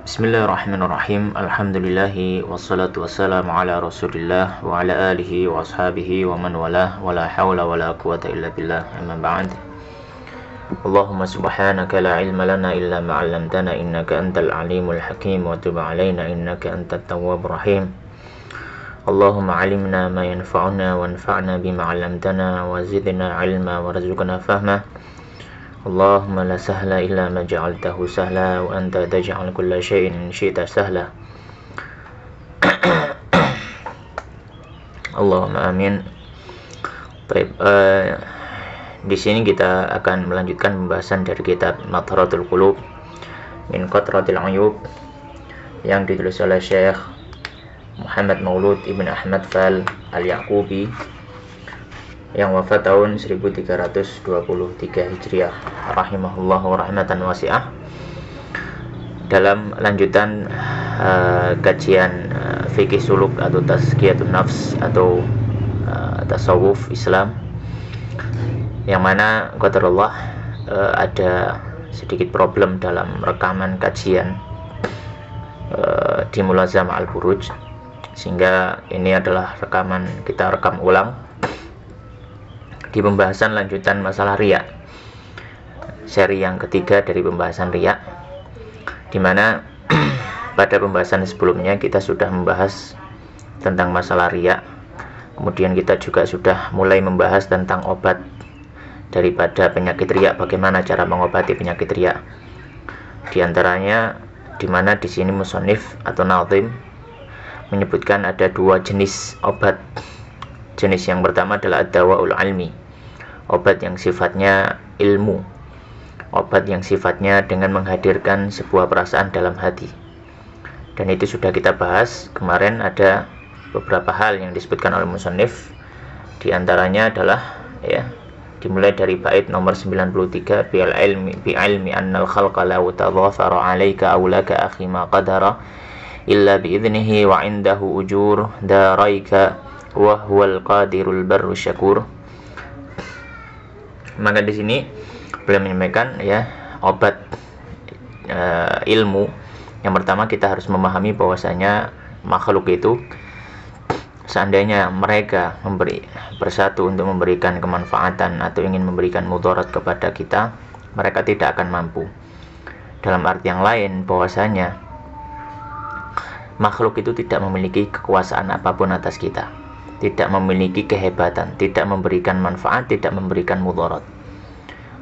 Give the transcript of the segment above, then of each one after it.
Bismillahirrahmanirrahim. Alhamdulillahi wassalatu wassalamu ala Rasulillah wa ala alihi wa ashabihi wa man walah wa la hawla wa la quwwata illa billah. Amma ba'd. Allahumma subhanaka la ilma lana illa ma 'allamtana innaka antal alimul hakim wa tub 'alaina innaka antat tawwabur rahim. Allahumma 'allimna ma yanfa'una wanfa'na bima 'allamtana wa zidna 'ilma warzuqna fahma. Allahumma la sahla illa ma ja'altahu sahla wa anta taj'al kulla syai'in syi'ta sahla. Allahumma amin. Baik, di sini kita akan melanjutkan pembahasan dari kitab Matharatul Qulub min Qatratil Uyub yang ditulis oleh Syekh Muhammad Maulud Ibn Ahmad Fal Al-Yaqubi yang wafat tahun 1323 Hijriah rahimahullahu rahmatan wasi'ah. Dalam lanjutan kajian fikih suluk atau tazkiyatun nafs atau tasawuf Islam, yang mana qadarullah ada sedikit problem dalam rekaman kajian di Mulazamah Al-Buruj, sehingga ini adalah rekaman kita rekam ulang di pembahasan lanjutan masalah riya, seri yang ketiga dari pembahasan riya, dimana pada pembahasan sebelumnya kita sudah membahas tentang masalah riya. Kemudian kita juga sudah mulai membahas tentang obat daripada penyakit riya, bagaimana cara mengobati penyakit riya. Di antaranya, dimana di sini musannif atau nazim menyebutkan ada dua jenis obat. Jenis yang pertama adalah ad-dawaul ilmi, obat yang sifatnya ilmu, obat yang sifatnya dengan menghadirkan sebuah perasaan dalam hati. Dan itu sudah kita bahas kemarin. Ada beberapa hal yang disebutkan oleh musannif, di antaranya adalah dimulai dari bait nomor 93, bi ilmi annal khalqa la tadhafara 'alaika aw laka akhi ma qadara illa bi idnihi wa 'indahu ujur daraika wa huwal qadirul barru syakur. Maka di sini beliau menyampaikan obat ilmu. Yang pertama, kita harus memahami bahwasanya makhluk itu, seandainya mereka bersatu untuk memberikan kemanfaatan atau ingin memberikan mudarat kepada kita, mereka tidak akan mampu. Dalam arti yang lain, bahwasanya makhluk itu tidak memiliki kekuasaan apapun atas kita, tidak memiliki kehebatan, tidak memberikan manfaat, tidak memberikan mudarat.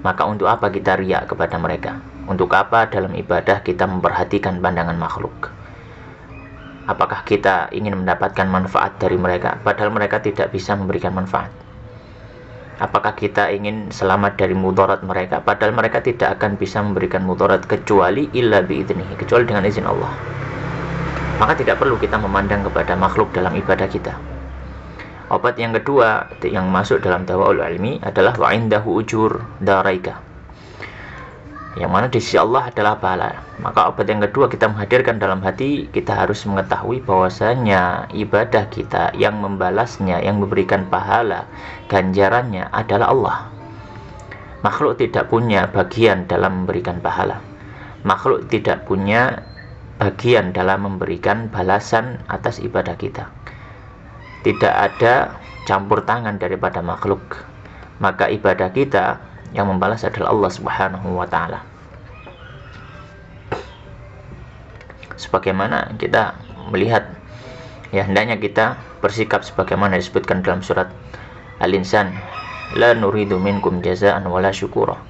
Maka untuk apa kita riya kepada mereka? Untuk apa dalam ibadah kita memperhatikan pandangan makhluk? Apakah kita ingin mendapatkan manfaat dari mereka, padahal mereka tidak bisa memberikan manfaat? Apakah kita ingin selamat dari mudarat mereka, padahal mereka tidak akan bisa memberikan mudarat kecuali illa bi'idnihi, kecuali dengan izin Allah? Maka tidak perlu kita memandang kepada makhluk dalam ibadah kita. Obat yang kedua yang masuk dalam dawaul ilmi adalah wa indahu ujur daraika, yang mana di sisi Allah adalah pahala. Maka obat yang kedua, kita menghadirkan dalam hati, kita harus mengetahui bahwasanya ibadah kita yang membalasnya, yang memberikan pahala, ganjarannya adalah Allah. Makhluk tidak punya bagian dalam memberikan pahala. Makhluk tidak punya bagian dalam memberikan balasan atas ibadah kita. Tidak ada campur tangan daripada makhluk. Maka ibadah kita yang membalas adalah Allah Subhanahu wa ta'ala. Sebagaimana kita melihat, hendaknya kita bersikap sebagaimana disebutkan dalam surat Al-Insan, la nuridu minkum jazaan wala syukura.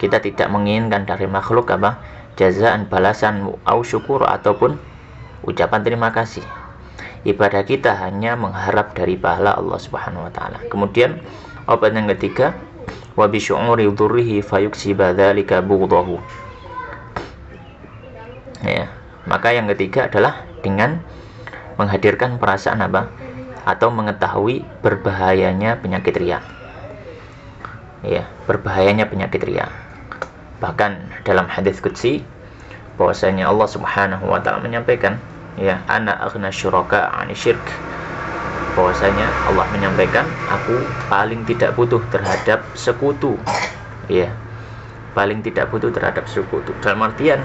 Kita tidak menginginkan dari makhluk jazaan, balasan, au syukur, ataupun ucapan terima kasih. Ibadah kita hanya mengharap dari pahala Allah Subhanahu wa ta'ala. Kemudian obat yang ketiga, wa bi syu'uri dhurrihi fayuksiba dzalika bughdahu. Maka yang ketiga adalah dengan menghadirkan perasaan atau mengetahui berbahayanya penyakit riya. Berbahayanya penyakit riya. Bahkan dalam hadis qudsi, bahwasanya Allah Subhanahu wa ta'ala menyampaikan, ana aghna syuraka 'ani syirk, bahwasanya Allah menyampaikan, aku paling tidak butuh terhadap sekutu. Paling tidak butuh terhadap sekutu. Dalam artian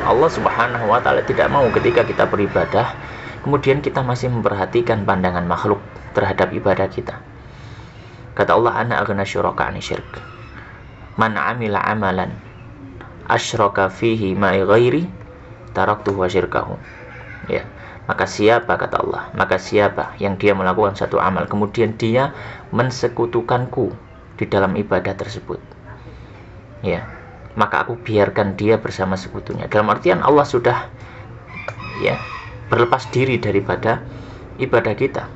Allah Subhanahu wa taala tidak mau ketika kita beribadah kemudian kita masih memperhatikan pandangan makhluk terhadap ibadah kita. Kata Allah, ana aghna syuraka 'ani syirk. Man 'amila 'amalan asyraka fihi ma'i ghairi taraktuhu wa syirkahu. Ya. Maka siapa, kata Allah, maka siapa yang dia melakukan satu amal kemudian dia mensekutukanku di dalam ibadah tersebut, ya, maka aku biarkan dia bersama sekutunya. Dalam artian Allah sudah, ya, berlepas diri daripada ibadah kita.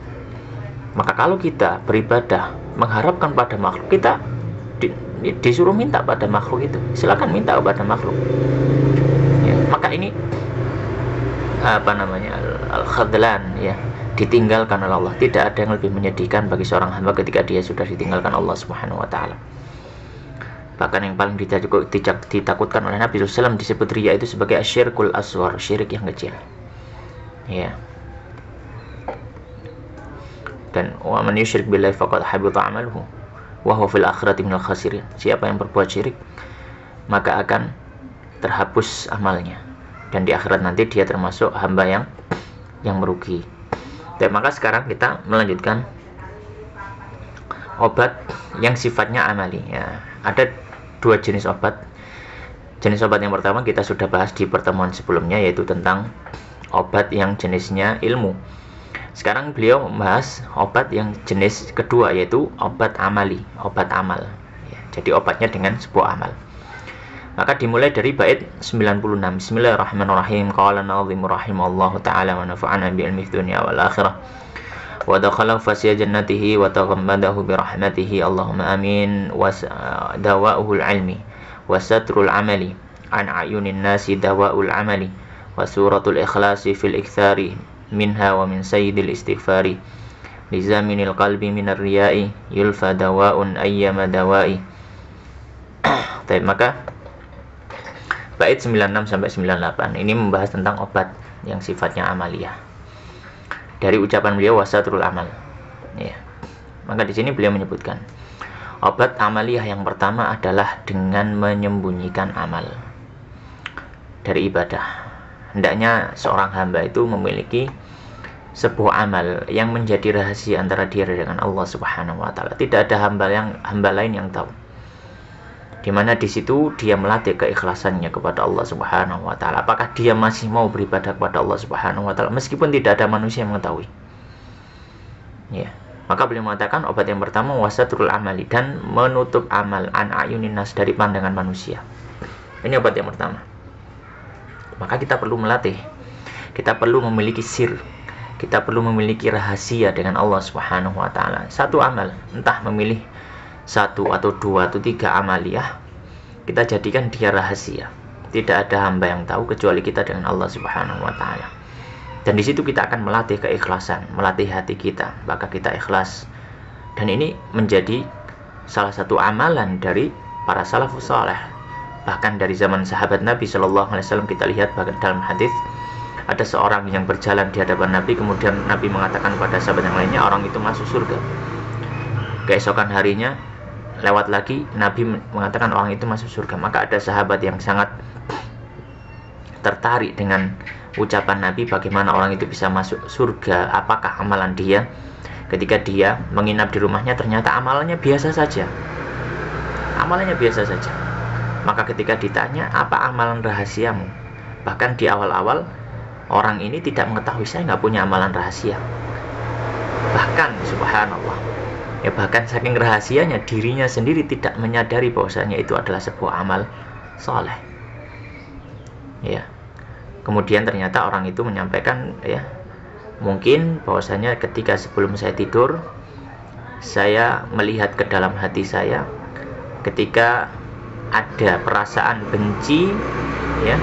Maka kalau kita beribadah mengharapkan pada makhluk, kita disuruh minta pada makhluk itu, silakan minta kepada makhluk, ya. Maka ini al-khadlan, ya, ditinggalkan oleh Allah. Tidak ada yang lebih menyedihkan bagi seorang hamba ketika dia sudah ditinggalkan Allah Subhanahu wa taala. Bahkan yang paling ditakutkan oleh Nabi SAW disebut riya itu sebagai asyirkul asghar, syirik yang kecil, ya. Dan wa man yusyrik billahi faqad habita 'amaluhu wa huwa fil akhirati minal khasirin. Siapa yang berbuat syirik maka akan terhapus amalnya, dan di akhirat nanti dia termasuk hamba yang merugi. Dan maka sekarang kita melanjutkan obat yang sifatnya amali, ya. Ada dua jenis obat. Jenis obat yang pertama kita sudah bahas di pertemuan sebelumnya, yaitu tentang obat yang jenisnya ilmu. Sekarang beliau membahas obat yang jenis kedua, yaitu obat amali, obat amal, ya. Jadi obatnya dengan sebuah amal. Maka dimulai dari bait 96. Bismillahirrahmanirrahim. Qala an-nazim rahimallahu ta'ala wa nafa'ana bi ilmi dunya wal akhirah. Wa dakhala fasya jannatihi wa taghammadahu bi rahmatihi. Allahumma amin. Wa dawa'ul ilmi wa satrul amali an ayunin nasi dawa'ul amali wa suratul ikhlasi fil iktsari minha wa min sayyidil istighfari lizaminil qalbi minar riya'i yulfa dawa'un ayyama dawa'i. Maka bait 96 sampai 98 ini membahas tentang obat yang sifatnya amaliyah. Dari ucapan beliau wasatrul amal, ya. Maka di sini beliau menyebutkan obat amaliyah yang pertama adalah dengan menyembunyikan amal dari ibadah. Hendaknya seorang hamba itu memiliki sebuah amal yang menjadi rahasia antara dia dengan Allah Subhanahu wa taala. Tidak ada hamba lain yang tahu. Di mana di situ dia melatih keikhlasannya kepada Allah Subhanahu wa taala. Apakah dia masih mau beribadah kepada Allah Subhanahu wa taala meskipun tidak ada manusia yang mengetahui. Ya. Maka beliau mengatakan obat yang pertama wasatrul amali, dan menutup amal an ayunin nas, dari pandangan manusia. Ini obat yang pertama. Maka kita perlu melatih. Kita perlu memiliki sir. Kita perlu memiliki rahasia dengan Allah Subhanahu wa taala. Satu amal, entah memilih satu atau dua atau tiga amaliyah, kita jadikan dia rahasia. Tidak ada hamba yang tahu kecuali kita dengan Allah Subhanahu wa taala. Dan di situ kita akan melatih keikhlasan, melatih hati kita, maka kita ikhlas. Dan ini menjadi salah satu amalan dari para salafus saleh. Bahkan dari zaman sahabat Nabi sallallahu alaihi wasallam kita lihat bahkan dalam hadis ada seorang yang berjalan di hadapan Nabi, kemudian Nabi mengatakan kepada sahabat yang lainnya, orang itu masuk surga. Keesokan harinya lewat lagi, Nabi mengatakan orang itu masuk surga. Maka ada sahabat yang sangat tertarik dengan ucapan Nabi, bagaimana orang itu bisa masuk surga, apakah amalan dia. Ketika dia menginap di rumahnya, ternyata amalannya biasa saja. Amalannya biasa saja. Maka ketika ditanya, apa amalan rahasiamu? Bahkan di awal-awal, orang ini tidak mengetahui, saya nggak punya amalan rahasia. Bahkan, subhanallah, ya, bahkan saking rahasianya dirinya sendiri tidak menyadari bahwasanya itu adalah sebuah amal soleh, ya. Kemudian ternyata orang itu menyampaikan, ya, mungkin bahwasanya ketika sebelum saya tidur, saya melihat ke dalam hati saya, ketika ada perasaan benci, ya,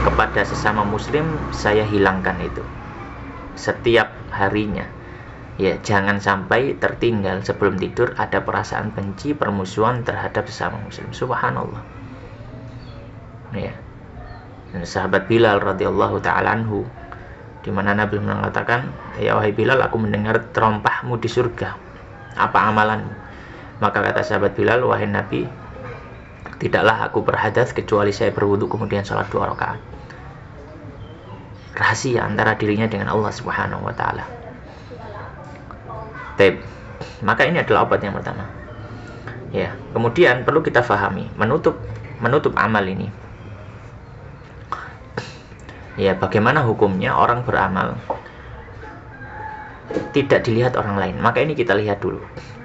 kepada sesama muslim, saya hilangkan itu setiap harinya. Ya, jangan sampai tertinggal sebelum tidur ada perasaan benci, permusuhan terhadap sesama muslim. Subhanallah. Ya. Dan sahabat Bilal radhiyallahu taala anhu, di mana Nabi mengatakan, "Ya wahai Bilal, aku mendengar terompahmu di surga. Apa amalanmu?" Maka kata sahabat Bilal, "Wahai Nabi, tidaklah aku berhadas kecuali saya berwudu kemudian sholat 2 rakaat." rahasia antara dirinya dengan Allah Subhanahu wa taala. Maka ini adalah obat yang pertama. Ya, kemudian perlu kita fahami menutup amal ini. Ya, bagaimana hukumnya orang beramal tidak dilihat orang lain? Maka ini kita lihat dulu.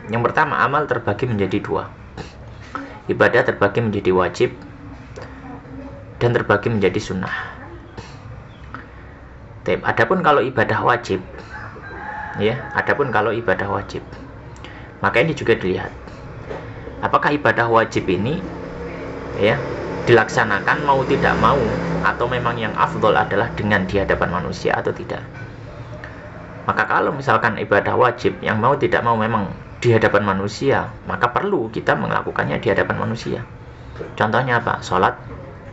Yang pertama, amal terbagi menjadi dua. Ibadah terbagi menjadi wajib dan terbagi menjadi sunnah. Adapun kalau ibadah wajib, maka ini juga dilihat. Apakah ibadah wajib ini dilaksanakan mau tidak mau, atau memang yang afdol adalah dengan di hadapan manusia atau tidak. Maka kalau misalkan ibadah wajib yang mau tidak mau memang di hadapan manusia, maka perlu kita melakukannya di hadapan manusia. Contohnya apa? Sholat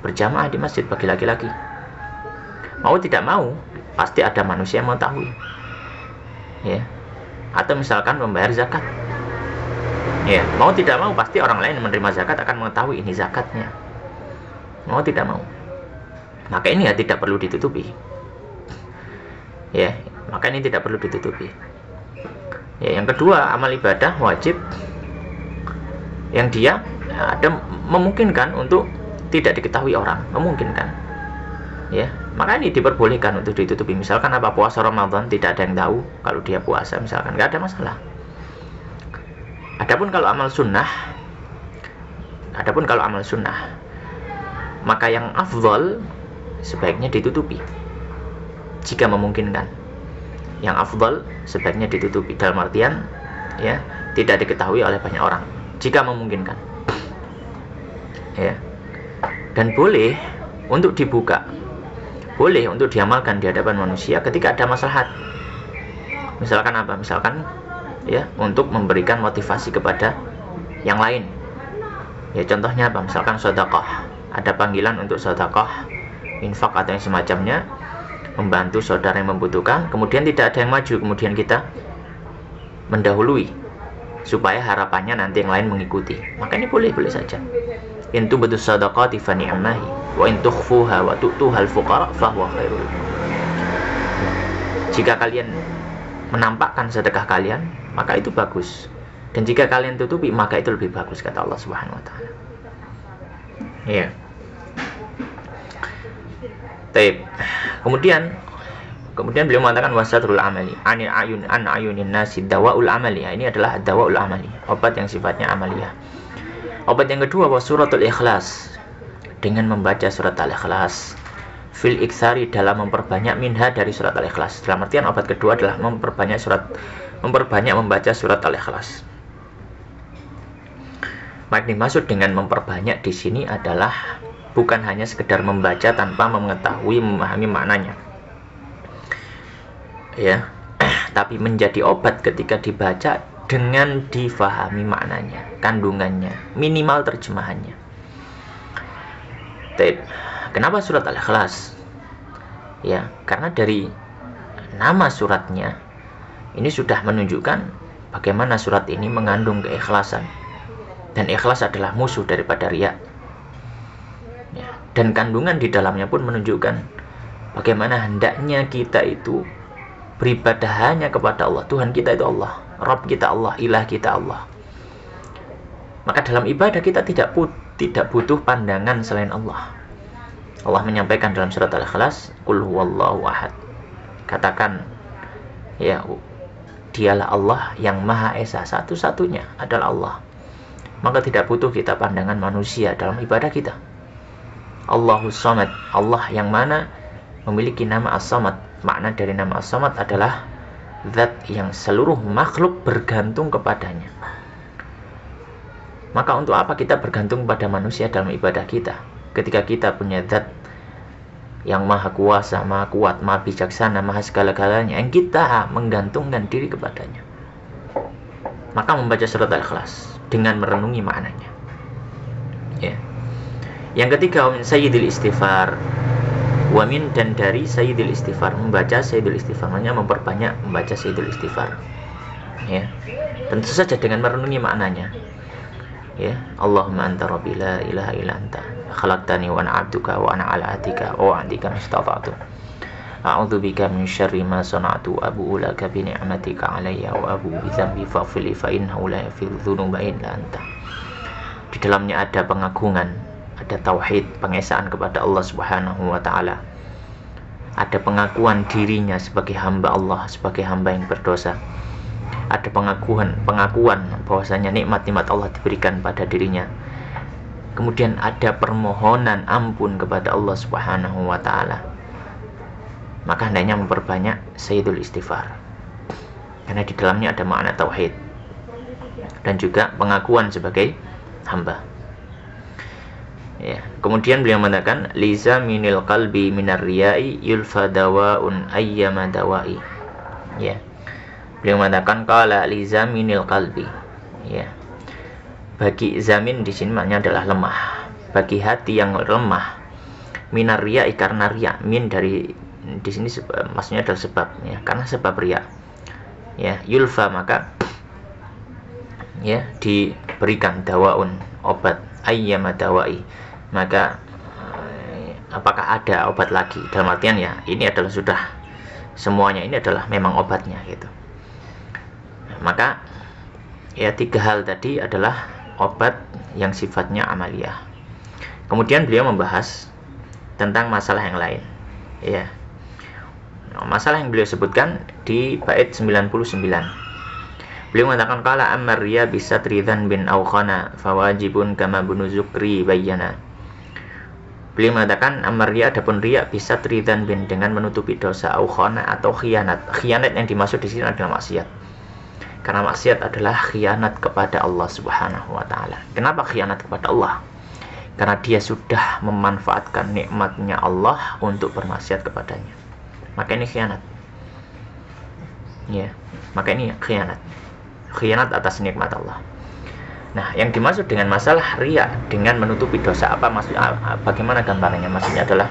berjamaah di masjid bagi laki-laki. Mau tidak mau pasti ada manusia yang mengetahui. Atau misalkan membayar zakat. Mau tidak mau pasti orang lain yang menerima zakat akan mengetahui ini zakatnya. Mau tidak mau. Maka ini tidak perlu ditutupi. Maka ini tidak perlu ditutupi. Yang kedua, amal ibadah wajib yang dia ada memungkinkan untuk tidak diketahui orang, memungkinkan. Maka ini diperbolehkan untuk ditutupi. Misalkan apa, puasa Ramadan tidak ada yang tahu kalau dia puasa, misalkan, nggak ada masalah. Adapun kalau amal sunnah, maka yang afdal sebaiknya ditutupi jika memungkinkan. Yang afdal sebaiknya ditutupi dalam artian tidak diketahui oleh banyak orang jika memungkinkan. Dan boleh untuk dibuka, boleh untuk diamalkan di hadapan manusia ketika ada maslahat. Misalkan apa? Misalkan untuk memberikan motivasi kepada yang lain. Contohnya apa? Misalkan sedekah. Ada panggilan untuk sedekah, infak atau yang semacamnya, membantu saudara yang membutuhkan, kemudian tidak ada yang maju, kemudian kita mendahului supaya harapannya nanti yang lain mengikuti. Maka ini boleh saja. In tubdu shadaqati fa ni'mahi wa in tukhfuha wa tu'tuha al-fuqara fa huwa khairul. Jika kalian menampakkan sedekah kalian, maka itu bagus. Dan jika kalian tutupi, maka itu lebih bagus, kata Allah Subhanahu wa taala. Kemudian beliau mengatakan wasatrul amali an ayunin nasi dawaul amali. Ini adalah dawaul amali, obat yang sifatnya amaliyah. Obat yang kedua wasuratul ikhlas, dengan membaca surat al-ikhlas. Fil iksari, dalam memperbanyak minha, dari surat al-ikhlas. Dalam artian obat kedua adalah memperbanyak membaca surat al-ikhlas. Maka dimaksud dengan memperbanyak di sini adalah bukan hanya sekedar membaca tanpa mengetahui, memahami maknanya, tapi menjadi obat ketika dibaca dengan difahami maknanya, kandungannya, minimal terjemahannya. Kenapa surat al-ikhlas? Karena dari nama suratnya ini sudah menunjukkan bagaimana surat ini mengandung keikhlasan, dan ikhlas adalah musuh daripada riya. Dan kandungan di dalamnya pun menunjukkan bagaimana hendaknya kita itu beribadah hanya kepada Allah. Tuhan kita itu Allah, Rabb kita Allah, ilah kita Allah. Maka dalam ibadah kita tidak butuh pandangan selain Allah. Allah menyampaikan dalam surat al-ikhlas, Qul huwallahu ahad. Katakan, dialah Allah yang Maha Esa, satu-satunya adalah Allah. Maka tidak butuh kita pandangan manusia dalam ibadah kita. Allahus Samad, Allah yang mana memiliki nama As-Samad. Makna dari nama As-Samad adalah zat yang seluruh makhluk bergantung kepadanya. Maka untuk apa kita bergantung pada manusia dalam ibadah kita, ketika kita punya zat yang maha kuasa, maha kuat, maha bijaksana, maha segala-galanya, yang kita menggantungkan diri kepadanya? Maka membaca surat al-ikhlas dengan merenungi maknanya. Yang ketiga, min sayyidil istighfar, wamin, dan dari sayyidil istighfar, membaca sayyidil istighfar, maknanya memperbanyak membaca sayyidil istighfar. Tentu saja dengan merenungi maknanya. Allahumma anta rabbi la ilaha illa anta khalaqtani wa ana 'abduka wa ana 'ala ahdika wa wa'dika mastata'tu a'udzubika min syarri ma sana'tu abu'u laka bi ni'matika 'alayya wa abu'u bi dzambi faghfir li fa innahu la yaghfiru dzunuba illa anta. Di dalamnya ada pengagungan, ada tauhid, pengesaan kepada Allah Subhanahu wa taala. Ada pengakuan dirinya sebagai hamba Allah, sebagai hamba yang berdosa. Ada pengakuan bahwasanya nikmat-nikmat Allah diberikan pada dirinya. Kemudian ada permohonan ampun kepada Allah Subhanahu wa taala. Maka hendaknya memperbanyak sayyidul istighfar. Karena di dalamnya ada makna tauhid dan juga pengakuan sebagai hamba. Ya, kemudian beliau mengatakan liza minil qalbi minar riya'i yulfa dawaun ayyama dawai. Ya. Beliau mengatakan qala liza minil qalbi. Ya. Bagi zamin di sini maknanya adalah lemah. Bagi hati yang lemah minar riya'i karena riya. Min dari di sini maksudnya adalah sebab ya, karena sebab riya. Ya, yulfa maka ya diberikan dawaun obat ayyama dawai. Maka apakah ada obat lagi? Dalam artian ya ini adalah sudah semuanya, ini adalah memang obatnya gitu. Maka ya 3 hal tadi adalah obat yang sifatnya amaliyah. Kemudian beliau membahas tentang masalah yang lain. Ya. Masalah yang beliau sebutkan di bait 99. Beliau mengatakan qala ammar riya bisatridhan bin awkhana fawajibun kama bunu zukri bayyana. Beliau mengatakan ammar riya, adapun riya bisatridhan bin dengan menutupi dosa awkhana atau khianat. Khianat yang dimaksud di sini adalah maksiat. Karena maksiat adalah khianat kepada Allah Subhanahu wa taala. Kenapa khianat kepada Allah? Karena dia sudah memanfaatkan nikmatnya Allah untuk bermaksiat kepadanya. Maka ini khianat. Ya, maka ini khianat. Khianat atas nikmat Allah. Nah, yang dimaksud dengan masalah riya dengan menutupi dosa apa maksudnya? Bagaimana gambarannya? Maksudnya adalah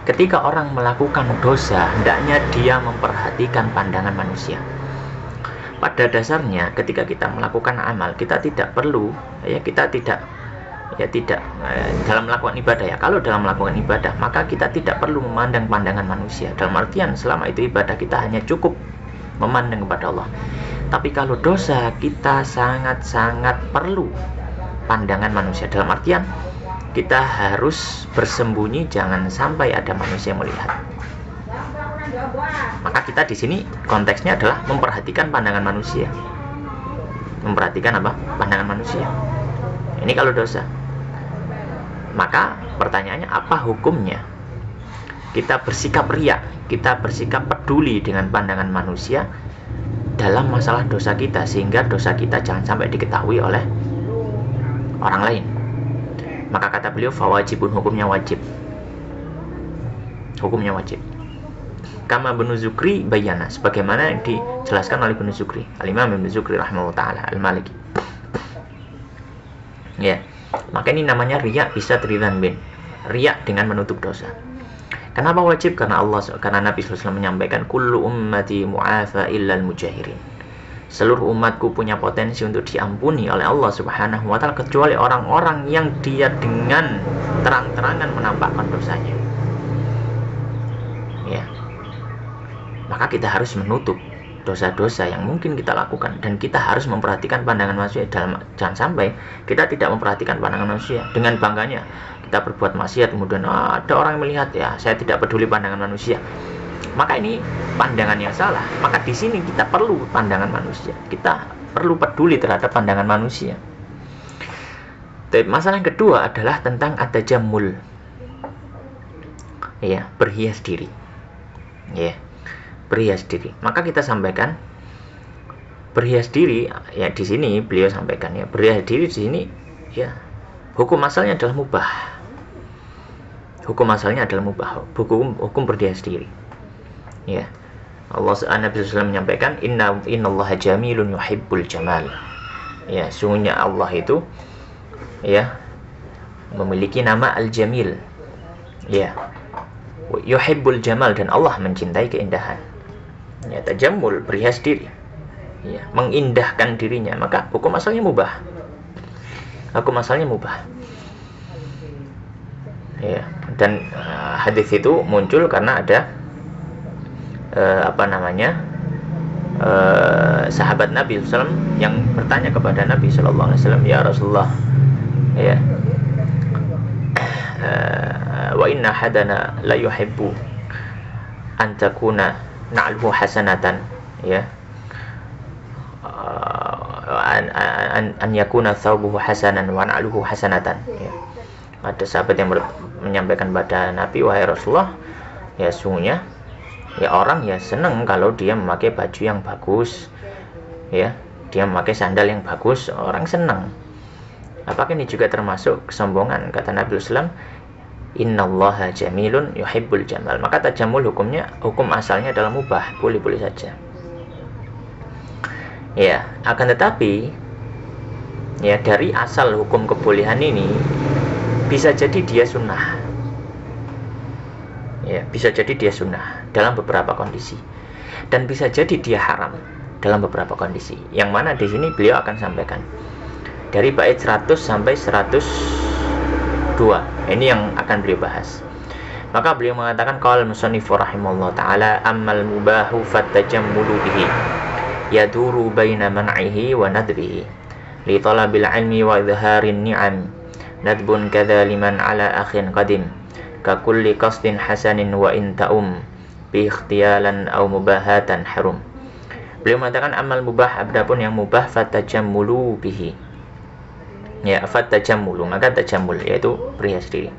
ketika orang melakukan dosa, hendaknya dia memperhatikan pandangan manusia. Pada dasarnya ketika kita melakukan amal, kita tidak perlu dalam melakukan ibadah ya. Kalau dalam melakukan ibadah, maka kita tidak perlu memandang pandangan manusia. Dalam artian selama itu ibadah kita hanya cukup memandang kepada Allah. Tapi kalau dosa, kita sangat-sangat perlu pandangan manusia. Dalam artian kita harus bersembunyi, jangan sampai ada manusia yang melihat. Maka kita di sini konteksnya adalah memperhatikan pandangan manusia. Memperhatikan apa? Pandangan manusia. Ini kalau dosa. Maka pertanyaannya apa hukumnya? Kita bersikap riya, kita bersikap peduli dengan pandangan manusia dalam masalah dosa kita, sehingga dosa kita jangan sampai diketahui oleh orang lain. Maka kata beliau fawajibun, hukumnya wajib. Hukumnya wajib. Kama Ibnu Zukri bayana, sebagaimana yang dijelaskan oleh Ibnu Zukri, Al-Imam Ibnu Zukri rahimahullah taala Al-Maliki. Ya. Maka ini namanya riya bisatridhan bin. Riya dengan menutup dosa. Kenapa wajib? Karena Nabi SAW menyampaikan kullu ummati mu'afa illal mujahirin. Seluruh umatku punya potensi untuk diampuni oleh Allah Subhanahu wa taala kecuali orang-orang yang dia dengan terang-terangan menampakkan dosanya. Ya. Maka kita harus menutup dosa-dosa yang mungkin kita lakukan, dan kita harus memperhatikan pandangan manusia. Jangan sampai kita tidak memperhatikan pandangan manusia. Dengan bangganya kita berbuat maksiat, kemudian ada orang yang melihat, ya saya tidak peduli pandangan manusia. Maka ini pandangan yang salah. Maka di sini kita perlu pandangan manusia. Kita perlu peduli terhadap pandangan manusia. Tapi masalah yang kedua adalah tentang at-tajammul. Ya, berhias diri. Ya. Berhias diri. Maka kita sampaikan berhias diri ya, di sini beliau sampaikan ya, berhias diri di sini ya hukum asalnya adalah mubah. Hukum asalnya adalah mubah. Hukum berhias diri. Ya. Nabi SAW menyampaikan innallaha jamilun yuhibbul jamal. Ya, sungguhnya Allah itu ya memiliki nama Al-Jamil. Ya. Yuhibbul jamal, dan Allah mencintai keindahan. Ya, tajammul, berhias diri, ya, mengindahkan dirinya, maka hukum asalnya mubah. Hukum asalnya mubah. Ya, Dan hadis itu muncul karena ada sahabat Nabi SAW yang bertanya kepada Nabi SAW, ya Rasulullah, ya, wa inna hadana la yuhibbu an takuna na'luhu hasanatan, ya, an yakuna thawbuhu hasanan wa na'luhu hasanatan, ya. Ada sahabat yang menyampaikan pada Nabi, wahai Rasulullah, ya sungguhnya ya orang ya senang kalau dia memakai baju yang bagus, ya, dia memakai sandal yang bagus, orang senang. Apakah ini juga termasuk kesombongan? Kata Nabi SAW, innallaha jamilun yuhibbul jamal. Maka tajamul hukum asalnya adalah mubah, boleh-boleh saja. Ya, akan tetapi ya dari asal hukum kebolehan ini bisa jadi dia sunnah. Ya, bisa jadi dia sunnah dalam beberapa kondisi, dan bisa jadi dia haram dalam beberapa kondisi. Yang mana di sini beliau akan sampaikan dari bait 100 sampai 102. Ini yang akan beliau bahas. Maka beliau mengatakan, qala al-musannif rahimallahu taala, ammal mubahu fatajammulu bihi yaduru baina man'ihi wa nadbihi li talabil ilmi wa idharin ni'am nadbun kadza liman ala akhin qadim ka kulli qasdin hasanin wa in ta'um bi ikhtiyalan aw mubahatan harum. Beliau mengatakan amal mubah, adapun yang mubah fatajammulu bihi, ya, fatajammulu, maka tajammul yaitu berhias diri,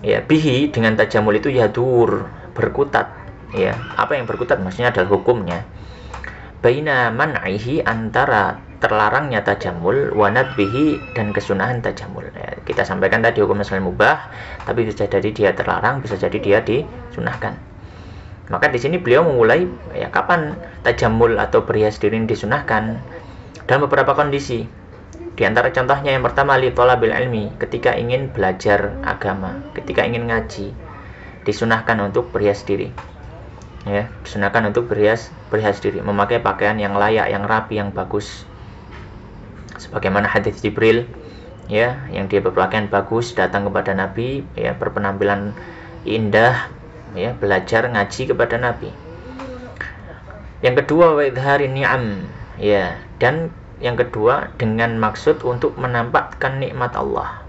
ya, bihi dengan tajammul itu yadur, berkutat, ya. Apa yang berkutat maksudnya adalah hukumnya baina man'ihi, antara terlarangnya tajammul, wa nadbihi, dan kesunahan tajammul, ya. Kita sampaikan tadi hukum asal mubah, tapi bisa jadi dia terlarang, bisa jadi dia disunahkan. Maka di sini beliau memulai, ya, kapan tajammul atau berhias diri disunahkan dalam beberapa kondisi. Di antara contohnya yang pertama, li thalabil ilmi, ketika ingin belajar agama, ketika ingin ngaji, disunahkan untuk berhias diri, ya, disunahkan untuk berhias diri, memakai pakaian yang layak, yang rapi, yang bagus, sebagaimana hadis Jibril, ya, yang dia berpakaian bagus datang kepada Nabi, ya, berpenampilan indah, ya, belajar ngaji kepada Nabi. Yang kedua, wa idharin ni'am, ya, dan yang kedua dengan maksud untuk menampakkan nikmat Allah.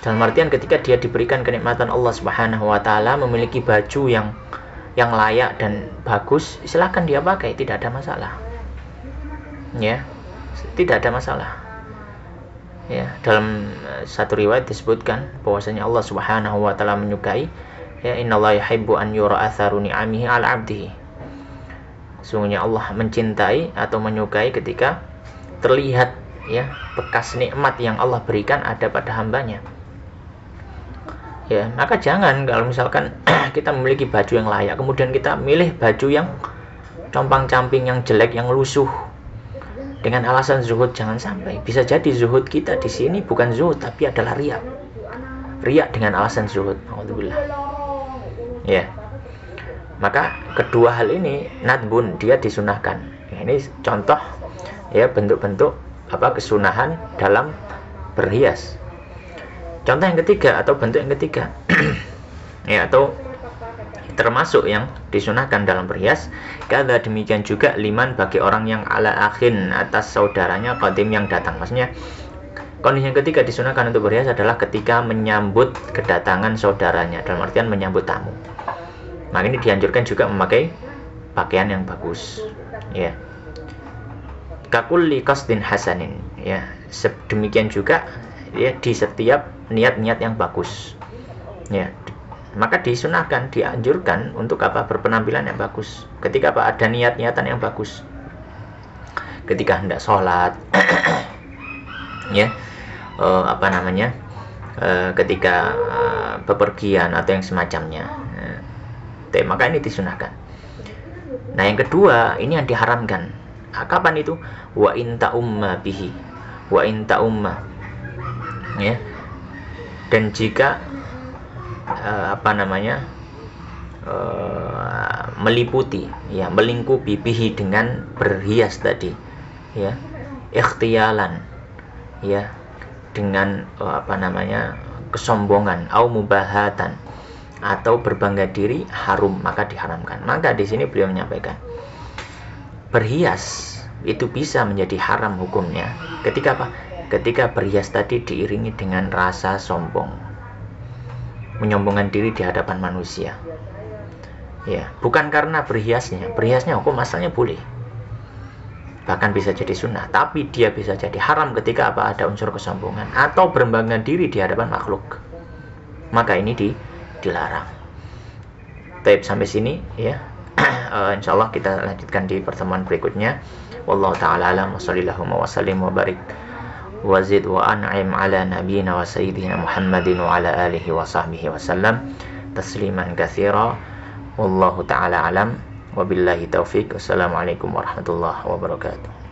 Dalam artian ketika dia diberikan kenikmatan Allah Subhanahu wa taala, memiliki baju yang layak dan bagus, silakan dia pakai, tidak ada masalah. Ya, tidak ada masalah. Ya, dalam satu riwayat disebutkan bahwasanya Allah Subhanahu wa taala menyukai, ya, innallaha yuhibbu an yura atharu ni'amihi 'ala 'abdihi. Sungguhnya Allah mencintai atau menyukai ketika terlihat, ya, bekas nikmat yang Allah berikan ada pada hambanya. Ya, maka jangan kalau misalkan kita memiliki baju yang layak, kemudian kita milih baju yang compang-camping, yang jelek, yang lusuh dengan alasan zuhud. Jangan sampai. Bisa jadi zuhud kita di sini bukan zuhud, tapi adalah riya. Riya dengan alasan zuhud. Alhamdulillah. Ya. Maka kedua hal ini nadbun, dia disunahkan. Ya, ini contoh, ya, bentuk-bentuk kesunahan dalam berhias. Contoh yang ketiga atau bentuk yang ketiga, ya, atau termasuk yang disunahkan dalam berhias, kada demikian juga liman, bagi orang yang ala akhin, atas saudaranya, qadim, yang datang. Maksudnya kondisi yang ketiga disunahkan untuk berhias adalah ketika menyambut kedatangan saudaranya, dalam artian menyambut tamu. Maka ini dianjurkan juga memakai pakaian yang bagus, ya, kakulli qasdin hasanin, ya, demikian juga, ya, di setiap niat-niat yang bagus, ya, maka disunahkan, dianjurkan untuk berpenampilan yang bagus. Ketika ada niat-niatan yang bagus, ketika hendak sholat, ya, ketika bepergian atau yang semacamnya, maka ini disunahkan. Nah, yang kedua ini yang diharamkan. Kapan itu? Wa in ta'umma bihi, wa in ta'umma, ya, dan jika meliputi, ya, melingkupi bihi, dengan berhias tadi, ya, ikhtiyalan, ya, dengan kesombongan, au mubahatan, atau berbangga diri, harum, maka diharamkan. Maka di sini beliau menyampaikan, berhias itu bisa menjadi haram hukumnya ketika apa? Ketika berhias tadi diiringi dengan rasa sombong, menyombongkan diri di hadapan manusia. Ya, bukan karena berhiasnya hukum asalnya boleh, bahkan bisa jadi sunnah, tapi dia bisa jadi haram ketika apa? Ada unsur kesombongan atau berbangga diri di hadapan makhluk, maka ini dilarang. Baik, sampai sini ya. Insyaallah kita lanjutkan di pertemuan berikutnya. Wallahu ta'ala alam, wa sallallahu wa sallim wa barik wa zid wa an'im ala nabiyyina wa sayyidina Muhammadin wa ala alihi wa sahbihi wa sallam tasliman katsira. Wallahu ta'ala alam, wa billahi taufik. Wassalamualaikum warahmatullahi wabarakatuh.